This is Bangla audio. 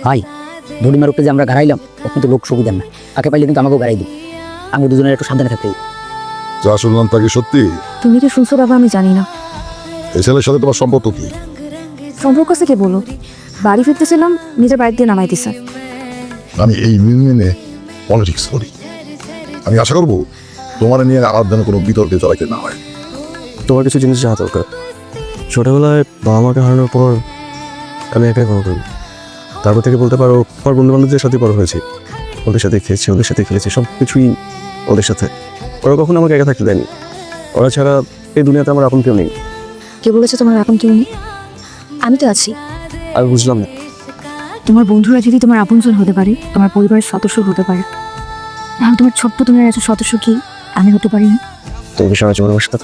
ভাই ধরিমার উপরে যে আমরা গাড়াইলাম ও কিন্তু লোক সুবিধার না, তাকে পাইলে কিন্তু আমাকেও গাড়াই দিই। আমি দুজনের একটু সাবধানে থাকতে হবে। যা শুনলাম তা কি সত্যি? তুমি কি শুনছো বাবা? আমি জানি না এই ছেলের সাথে তোমার সম্পর্ক কি? সম্পর্ক আছে কে বলো? বাড়ি ফিরতেছিলাম, নিজের বাড়ি দিয়ে নামাই দিছে। আমি এই ইউনিয়নে পলিটিক্স করি। আমি আশা করবো তোমার নিয়ে আমার যেন কোনো বিতর্কে জড়াইতে না হয়। তোমার কিছু জিনিস জানা দরকার। ছোটবেলায় বাবা মাকে হারানোর পর আমি একাই বড় করি। তারপর থেকে বলতে পারো আমার বন্ধু বান্ধবদের সাথে বড় হয়েছি, ওদের সাথে খেয়েছি, ওদের সাথে খেলেছি, সব কিছুই ওদের সাথে। ওরা কখনো আমাকে একা থাকতে দেয়নি। ওরা ছাড়া এই দুনিয়াতে আমার আপন কেউ নেই। কে বলেছে তোমার আপন কেউ নেই? আমি তো আছি। আমি বুঝলাম না। তোমার বন্ধুরা যদি তোমার আপনজন হতে পারে, তোমার পরিবারের সদস্য হতে পারে, তাহলে তোমার ছোট্ট দুনিয়ার একজন সদস্য কি আমি হতে পারি না? তুমি কি সারা জীবন আমার সাথে থাকবে?